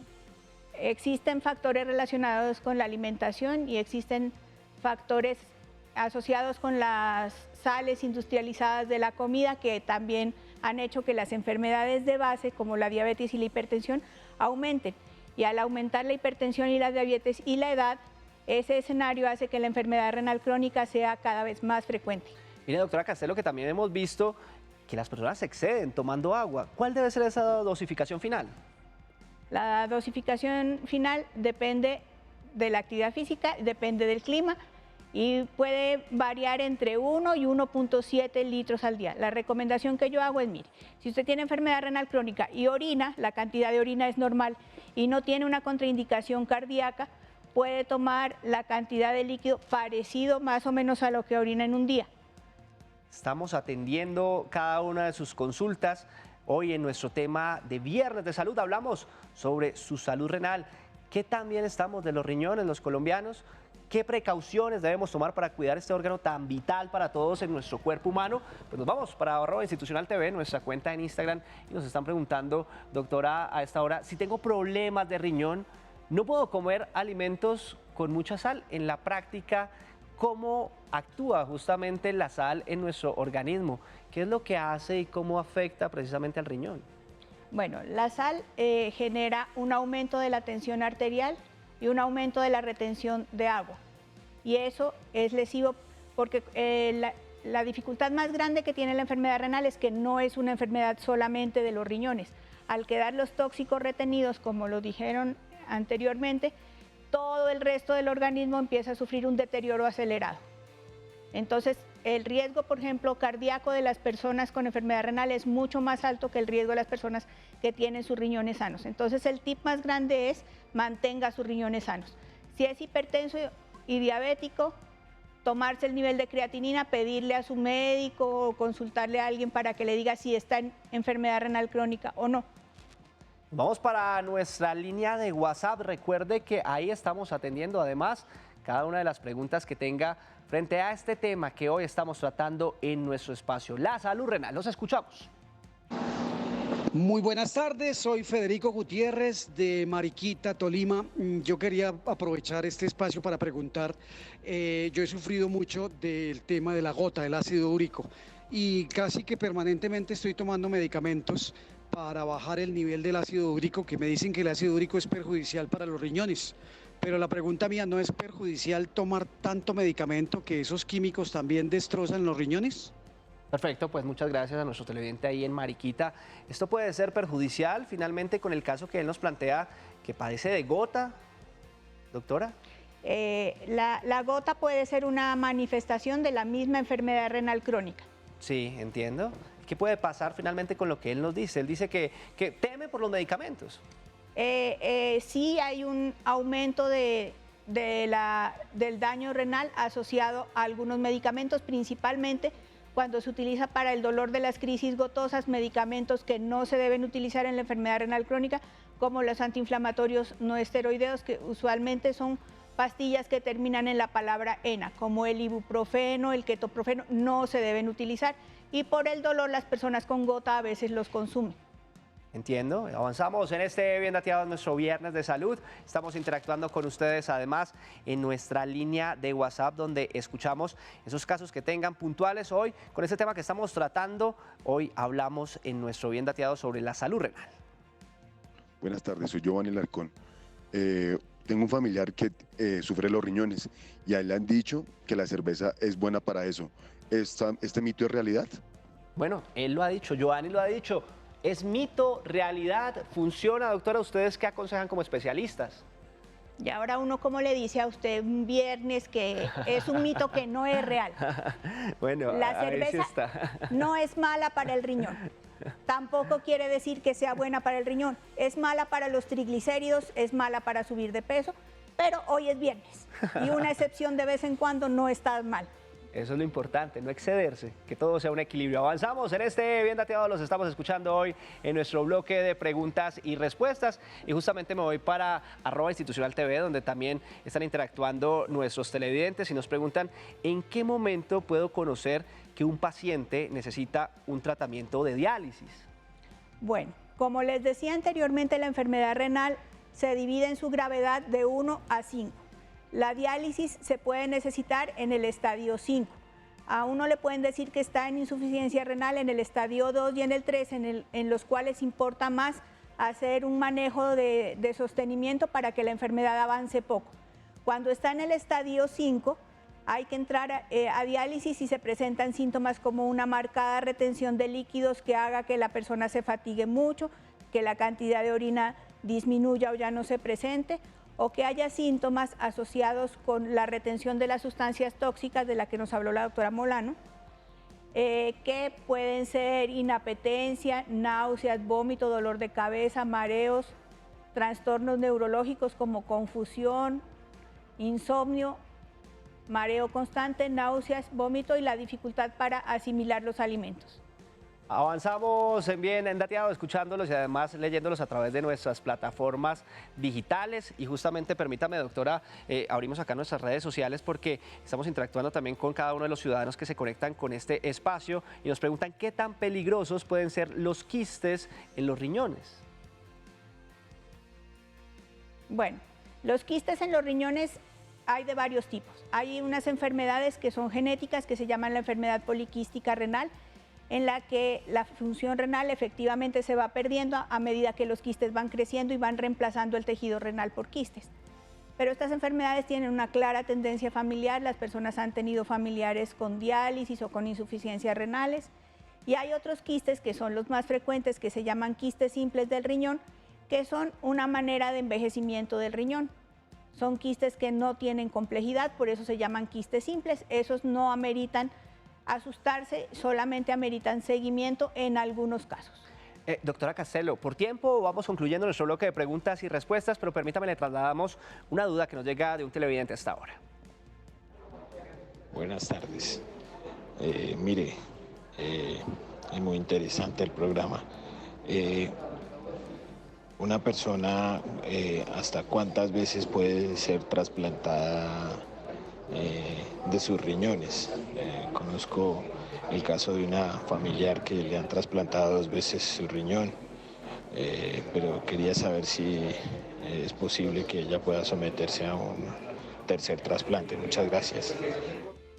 Existen factores relacionados con la alimentación y existen factores asociados con las sales industrializadas de la comida que también han hecho que las enfermedades de base como la diabetes y la hipertensión aumenten. Y al aumentar la hipertensión y la diabetes y la edad, ese escenario hace que la enfermedad renal crónica sea cada vez más frecuente. Mire, doctora Castelo, que también hemos visto que las personas se exceden tomando agua. ¿Cuál debe ser esa dosificación final? La dosificación final depende de la actividad física, depende del clima y puede variar entre 1 y 1.7 litros al día. La recomendación que yo hago es, mire, si usted tiene enfermedad renal crónica y orina, la cantidad de orina es normal y no tiene una contraindicación cardíaca, puede tomar la cantidad de líquido parecido más o menos a lo que orina en un día. Estamos atendiendo cada una de sus consultas. Hoy en nuestro tema de Viernes de Salud hablamos sobre su salud renal. ¿Qué tan bien estamos de los riñones los colombianos? ¿Qué precauciones debemos tomar para cuidar este órgano tan vital para todos en nuestro cuerpo humano? Pues nos vamos para @institucionaltv, nuestra cuenta en Instagram, y nos están preguntando, doctora, a esta hora, si tengo problemas de riñón, no puedo comer alimentos con mucha sal. En la práctica, ¿cómo actúa justamente la sal en nuestro organismo? ¿Qué es lo que hace y cómo afecta precisamente al riñón? Bueno, la sal genera un aumento de la tensión arterial y un aumento de la retención de agua. Y eso es lesivo porque la dificultad más grande que tiene la enfermedad renal es que no es una enfermedad solamente de los riñones. Al quedar los tóxicos retenidos, como lo dijeron anteriormente, todo el resto del organismo empieza a sufrir un deterioro acelerado. Entonces, el riesgo, por ejemplo, cardíaco de las personas con enfermedad renal es mucho más alto que el riesgo de las personas que tienen sus riñones sanos. Entonces, el tip más grande es mantenga sus riñones sanos. Si es hipertenso y diabético, tomarse el nivel de creatinina, pedirle a su médico o consultarle a alguien para que le diga si está en enfermedad renal crónica o no. Vamos para nuestra línea de WhatsApp. Recuerde que ahí estamos atendiendo además cada una de las preguntas que tenga frente a este tema que hoy estamos tratando en nuestro espacio, la salud renal. Los escuchamos. Muy buenas tardes, soy Federico Gutiérrez de Mariquita, Tolima. Yo quería aprovechar este espacio para preguntar, yo he sufrido mucho del tema de la gota, del ácido úrico, y casi que permanentemente estoy tomando medicamentos para bajar el nivel del ácido úrico, que me dicen que el ácido úrico es perjudicial para los riñones. Pero la pregunta mía, ¿no es perjudicial tomar tanto medicamento que esos químicos también destrozan los riñones? Perfecto, pues muchas gracias a nuestro televidente ahí en Mariquita. ¿Esto puede ser perjudicial finalmente con el caso que él nos plantea que padece de gota, doctora? La gota puede ser una manifestación de la misma enfermedad renal crónica. Sí, entiendo. ¿Qué puede pasar finalmente con lo que él nos dice? Él dice que teme por los medicamentos. Sí hay un aumento del daño renal asociado a algunos medicamentos, principalmente cuando se utiliza para el dolor de las crisis gotosas, medicamentos que no se deben utilizar en la enfermedad renal crónica, como los antiinflamatorios no esteroideos, que usualmente son pastillas que terminan en la palabra ENA, como el ibuprofeno, el ketoprofeno, no se deben utilizar. Y por el dolor, las personas con gota a veces los consumen. Entiendo, avanzamos en este Bien Dateado, nuestro Viernes de Salud. Estamos interactuando con ustedes además en nuestra línea de WhatsApp, donde escuchamos esos casos que tengan puntuales hoy con este tema que estamos tratando. Hoy hablamos en nuestro Bien Dateado sobre la salud renal. Buenas tardes, soy Giovanni Larcón. Tengo un familiar que sufre los riñones y a él le han dicho que la cerveza es buena para eso. ¿Este mito es realidad? Bueno, él lo ha dicho, Giovanni lo ha dicho. ¿Es mito, realidad? ¿Funciona, doctora? ¿Ustedes qué aconsejan como especialistas? Y ahora uno, ¿cómo le dice a usted un viernes que es un mito que no es real? Bueno, la cerveza no es mala para el riñón. Tampoco quiere decir que sea buena para el riñón. Es mala para los triglicéridos, es mala para subir de peso, pero hoy es viernes y una excepción de vez en cuando no está mal. Eso es lo importante, no excederse, que todo sea un equilibrio. Avanzamos en este Bien Dateado, los estamos escuchando hoy en nuestro bloque de preguntas y respuestas. Y justamente me voy para @institucionaltv, donde también están interactuando nuestros televidentes y nos preguntan ¿en qué momento puedo conocer que un paciente necesita un tratamiento de diálisis? Bueno, como les decía anteriormente, la enfermedad renal se divide en su gravedad de 1 a 5. La diálisis se puede necesitar en el estadio 5. A uno le pueden decir que está en insuficiencia renal en el estadio 2 y en el 3, en los cuales importa más hacer un manejo de sostenimiento para que la enfermedad avance poco. Cuando está en el estadio 5, hay que entrar a diálisis si se presentan síntomas como una marcada retención de líquidos que haga que la persona se fatigue mucho, que la cantidad de orina disminuya o ya no se presente, o que haya síntomas asociados con la retención de las sustancias tóxicas de la que nos habló la doctora Molano, que pueden ser inapetencia, náuseas, vómito, dolor de cabeza, mareos, trastornos neurológicos como confusión, insomnio, mareo constante, náuseas, vómito y la dificultad para asimilar los alimentos. Avanzamos en Bien Dateado, escuchándolos y además leyéndolos a través de nuestras plataformas digitales. Y justamente, permítame, doctora, abrimos acá nuestras redes sociales porque estamos interactuando también con cada uno de los ciudadanos que se conectan con este espacio y nos preguntan qué tan peligrosos pueden ser los quistes en los riñones. Bueno, los quistes en los riñones hay de varios tipos. Hay unas enfermedades que son genéticas que se llaman la enfermedad poliquística renal, en la que la función renal efectivamente se va perdiendo a medida que los quistes van creciendo y van reemplazando el tejido renal por quistes. Pero estas enfermedades tienen una clara tendencia familiar, las personas han tenido familiares con diálisis o con insuficiencias renales, y hay otros quistes que son los más frecuentes que se llaman quistes simples del riñón, que son una manera de envejecimiento del riñón. Son quistes que no tienen complejidad, por eso se llaman quistes simples. Esos no ameritan asustarse, solamente ameritan seguimiento en algunos casos. Doctora Castelo, por tiempo vamos concluyendo nuestro bloque de preguntas y respuestas, pero permítame, le trasladamos una duda que nos llega de un televidente hasta ahora. Buenas tardes. Mire, es muy interesante el programa. Una persona, ¿hasta cuántas veces puede ser trasplantada de sus riñones? Conozco el caso de una familiar que le han trasplantado 2 veces su riñón, pero quería saber si es posible que ella pueda someterse a un tercer trasplante. Muchas gracias.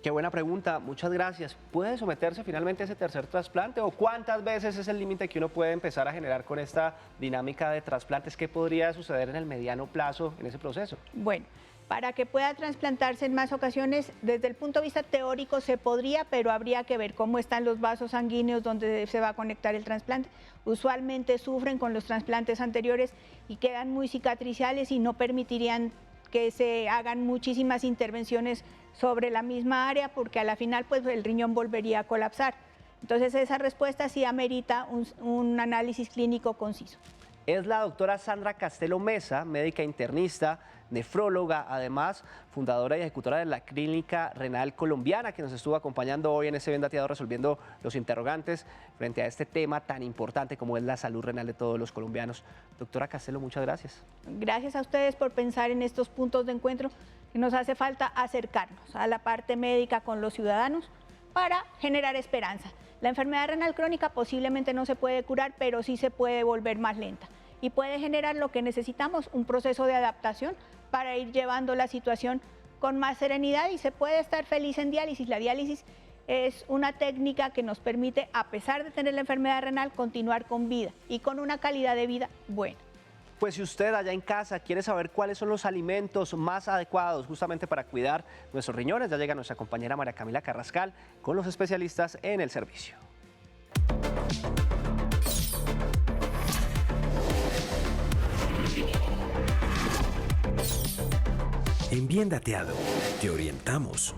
Qué buena pregunta, muchas gracias. ¿Puede someterse finalmente a ese tercer trasplante o cuántas veces es el límite que uno puede empezar a generar con esta dinámica de trasplantes? ¿Qué podría suceder en el mediano plazo en ese proceso? Bueno, para que pueda trasplantarse en más ocasiones, desde el punto de vista teórico se podría, pero habría que ver cómo están los vasos sanguíneos donde se va a conectar el trasplante. Usualmente sufren con los trasplantes anteriores y quedan muy cicatriciales y no permitirían que se hagan muchísimas intervenciones sobre la misma área, porque a la final pues el riñón volvería a colapsar. Entonces esa respuesta sí amerita un análisis clínico conciso. Es la doctora Sandra Castelo Mesa, médica internista, nefróloga, además fundadora y ejecutora de la Clínica Renal Colombiana, que nos estuvo acompañando hoy en este Bien Dateado resolviendo los interrogantes frente a este tema tan importante como es la salud renal de todos los colombianos. Doctora Castelo, muchas gracias. Gracias a ustedes por pensar en estos puntos de encuentro que nos hace falta acercarnos a la parte médica con los ciudadanos para generar esperanza. La enfermedad renal crónica posiblemente no se puede curar, pero sí se puede volver más lenta y puede generar lo que necesitamos, un proceso de adaptación para ir llevando la situación con más serenidad y se puede estar feliz en diálisis. La diálisis es una técnica que nos permite, a pesar de tener la enfermedad renal, continuar con vida y con una calidad de vida buena. Pues si usted allá en casa quiere saber cuáles son los alimentos más adecuados justamente para cuidar nuestros riñones, ya llega nuestra compañera María Camila Carrascal con los especialistas en el servicio. En Bien Dateado, te orientamos.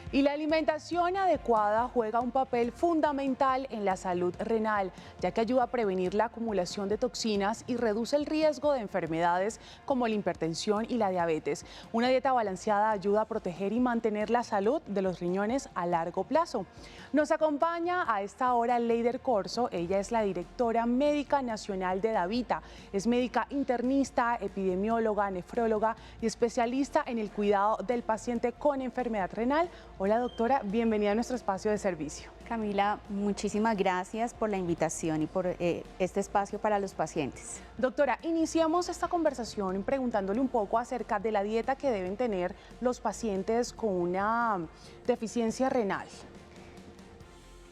Y la alimentación adecuada juega un papel fundamental en la salud renal, ya que ayuda a prevenir la acumulación de toxinas y reduce el riesgo de enfermedades como la hipertensión y la diabetes. Una dieta balanceada ayuda a proteger y mantener la salud de los riñones a largo plazo. Nos acompaña a esta hora Leider Corso. Ella es la directora médica nacional de Davita. Es médica internista, epidemióloga, nefróloga y especialista en el cuidado del paciente con enfermedad renal. Hola doctora, bienvenida a nuestro espacio de servicio. Camila, muchísimas gracias por la invitación y por este espacio para los pacientes. Doctora, iniciamos esta conversación preguntándole un poco acerca de la dieta que deben tener los pacientes con una deficiencia renal.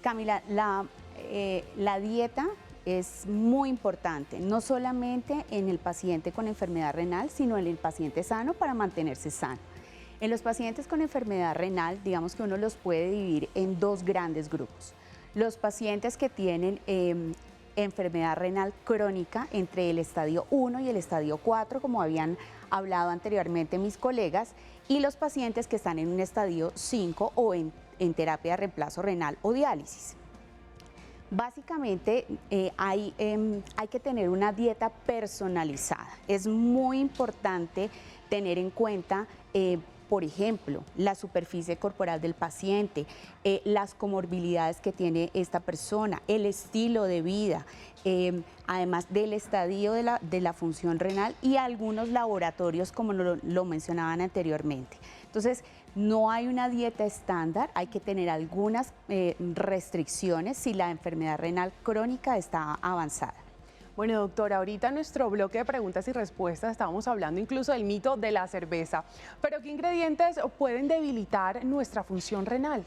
Camila, la dieta es muy importante, no solamente en el paciente con enfermedad renal, sino en el paciente sano para mantenerse sano. En los pacientes con enfermedad renal, digamos que uno los puede dividir en 2 grandes grupos. Los pacientes que tienen enfermedad renal crónica entre el estadio 1 y el estadio 4, como habían hablado anteriormente mis colegas, y los pacientes que están en un estadio 5 o en terapia de reemplazo renal o diálisis. Básicamente hay que tener una dieta personalizada. Es muy importante tener en cuenta, por ejemplo, la superficie corporal del paciente, las comorbilidades que tiene esta persona, el estilo de vida, además del estadio de la función renal y algunos laboratorios como lo mencionaban anteriormente. Entonces, no hay una dieta estándar, hay que tener algunas restricciones si la enfermedad renal crónica está avanzada. Bueno, doctora, ahorita en nuestro bloque de preguntas y respuestas estábamos hablando incluso del mito de la cerveza. Pero ¿qué ingredientes pueden debilitar nuestra función renal?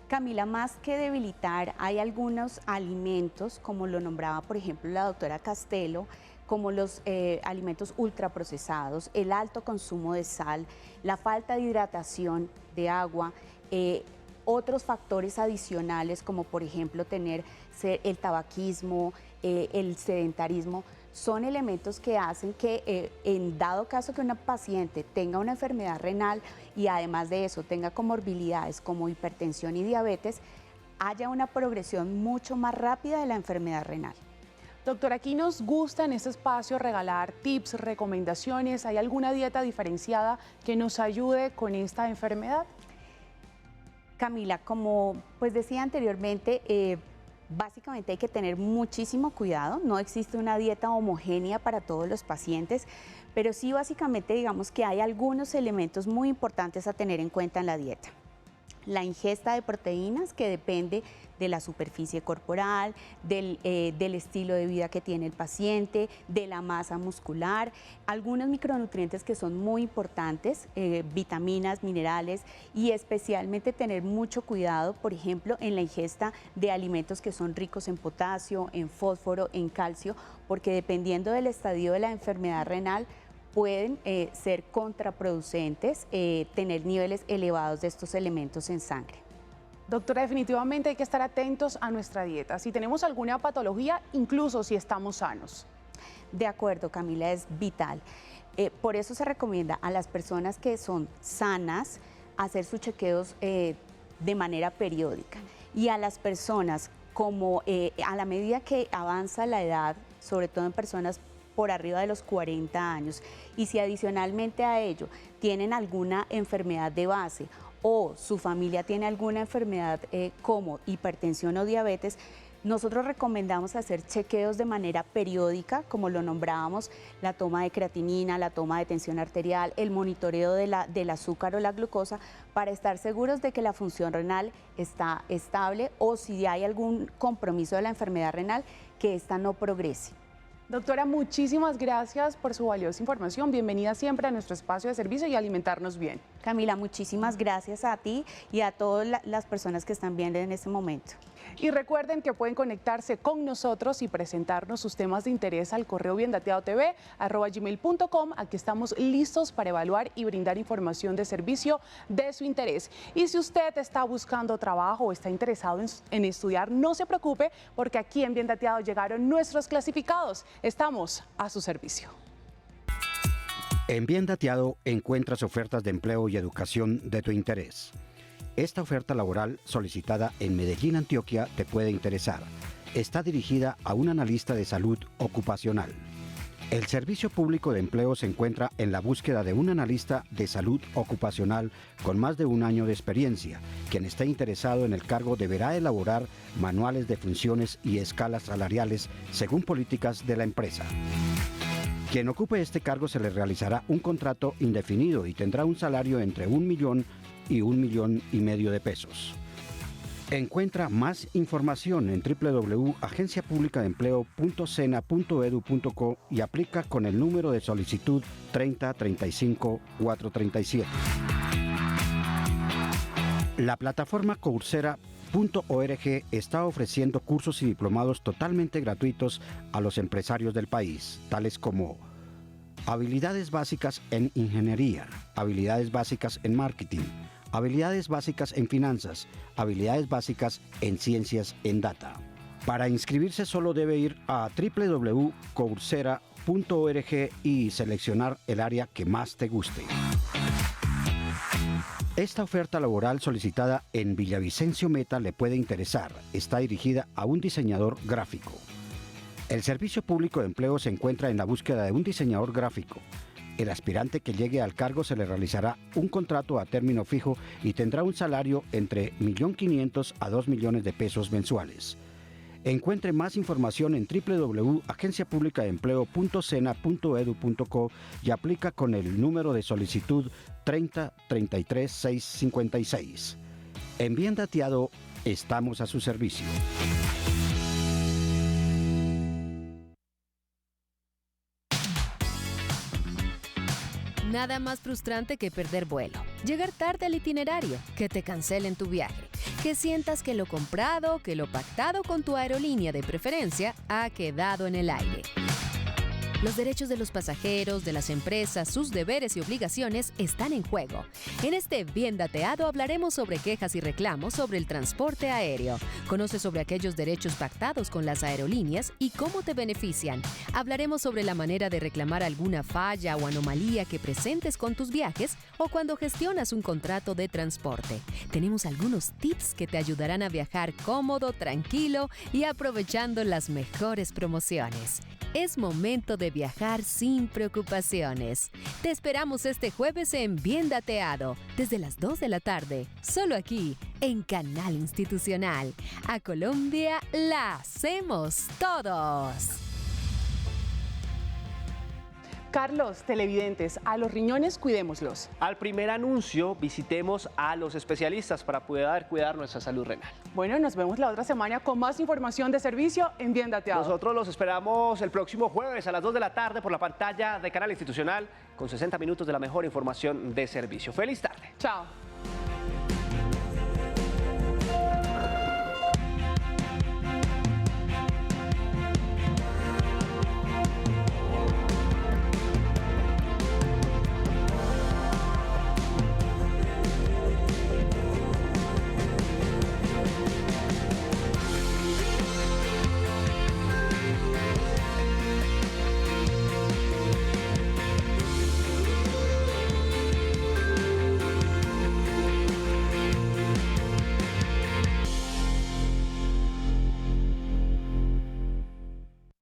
Camila, más que debilitar, hay algunos alimentos, como lo nombraba por ejemplo la doctora Castelo, como los alimentos ultraprocesados, el alto consumo de sal, la falta de hidratación de agua, otros factores adicionales como por ejemplo tener el tabaquismo, el sedentarismo, son elementos que hacen que en dado caso que una paciente tenga una enfermedad renal y además de eso tenga comorbilidades como hipertensión y diabetes, haya una progresión mucho más rápida de la enfermedad renal. Doctora, aquí nos gusta en este espacio regalar tips, recomendaciones. ¿Hay alguna dieta diferenciada que nos ayude con esta enfermedad? Camila, como pues decía anteriormente, básicamente hay que tener muchísimo cuidado. No existe una dieta homogénea para todos los pacientes, pero sí básicamente digamos que hay algunos elementos muy importantes a tener en cuenta en la dieta. La ingesta de proteínas, que depende de la superficie corporal, del estilo de vida que tiene el paciente, de la masa muscular, algunos micronutrientes que son muy importantes, vitaminas, minerales, y especialmente tener mucho cuidado, por ejemplo, en la ingesta de alimentos que son ricos en potasio, en fósforo, en calcio, porque dependiendo del estadio de la enfermedad renal, pueden ser contraproducentes, tener niveles elevados de estos elementos en sangre. Doctora, definitivamente hay que estar atentos a nuestra dieta. Si tenemos alguna patología, incluso si estamos sanos. De acuerdo, Camila, es vital. Por eso se recomienda a las personas que son sanas hacer sus chequeos de manera periódica. Y a las personas, como a la medida que avanza la edad, sobre todo en personas por arriba de los 40 años, y si adicionalmente a ello tienen alguna enfermedad de base o su familia tiene alguna enfermedad como hipertensión o diabetes, nosotros recomendamos hacer chequeos de manera periódica, como lo nombrábamos, la toma de creatinina, la toma de tensión arterial, el monitoreo del azúcar o la glucosa, para estar seguros de que la función renal está estable o si hay algún compromiso de la enfermedad renal, que ésta no progrese. Doctora, muchísimas gracias por su valiosa información. Bienvenida siempre a nuestro espacio de servicio y alimentarnos bien. Camila, muchísimas gracias a ti y a todas las personas que están viendo en este momento. Y recuerden que pueden conectarse con nosotros y presentarnos sus temas de interés al correo biendateadotv@gmail.com. Aquí estamos listos para evaluar y brindar información de servicio de su interés. Y si usted está buscando trabajo o está interesado en estudiar, no se preocupe, porque aquí en Bien Dateado llegaron nuestros clasificados. Estamos a su servicio. En Bien Dateado encuentras ofertas de empleo y educación de tu interés. Esta oferta laboral solicitada en Medellín, Antioquia, te puede interesar. Está dirigida a un analista de salud ocupacional. El Servicio Público de Empleo se encuentra en la búsqueda de un analista de salud ocupacional con más de 1 año de experiencia. Quien esté interesado en el cargo deberá elaborar manuales de funciones y escalas salariales según políticas de la empresa. Quien ocupe este cargo se le realizará un contrato indefinido y tendrá un salario entre 1 millón y 1,5 millones de pesos. Encuentra más información en www.agenciapublicadeempleo.sena.edu.co y aplica con el número de solicitud 3035-437. La plataforma Coursera.org está ofreciendo cursos y diplomados totalmente gratuitos a los empresarios del país, tales como habilidades básicas en ingeniería, habilidades básicas en marketing, habilidades básicas en finanzas, habilidades básicas en ciencias en data. Para inscribirse solo debe ir a www.coursera.org y seleccionar el área que más te guste. Esta oferta laboral solicitada en Villavicencio Meta le puede interesar. Está dirigida a un diseñador gráfico. El Servicio Público de Empleo se encuentra en la búsqueda de un diseñador gráfico. El aspirante que llegue al cargo se le realizará un contrato a término fijo y tendrá un salario entre 1.500.000 a 2 millones de pesos mensuales. Encuentre más información en www.agenciapublicadeempleo.sena.edu.co y aplica con el número de solicitud 30 33 656. En Bien Dateado, estamos a su servicio. Nada más frustrante que perder vuelo, llegar tarde al itinerario, que te cancelen tu viaje, que sientas que lo comprado, que lo pactado con tu aerolínea de preferencia ha quedado en el aire. Los derechos de los pasajeros, de las empresas, sus deberes y obligaciones están en juego. En este Bien Dateado hablaremos sobre quejas y reclamos sobre el transporte aéreo. Conoce sobre aquellos derechos pactados con las aerolíneas y cómo te benefician. Hablaremos sobre la manera de reclamar alguna falla o anomalía que presentes con tus viajes o cuando gestionas un contrato de transporte. Tenemos algunos tips que te ayudarán a viajar cómodo, tranquilo y aprovechando las mejores promociones. Es momento de viajar sin preocupaciones. Te esperamos este jueves en Bien Dateado, desde las 2 de la tarde, solo aquí, en Canal Institucional. A Colombia la hacemos todos. Carlos, televidentes, a los riñones cuidémoslos. Al primer anuncio, visitemos a los especialistas para poder cuidar nuestra salud renal. Bueno, nos vemos la otra semana con más información de servicio en Bien Dateado. Nosotros los esperamos el próximo jueves a las 2 de la tarde por la pantalla de Canal Institucional con 60 minutos de la mejor información de servicio. ¡Feliz tarde! Chao.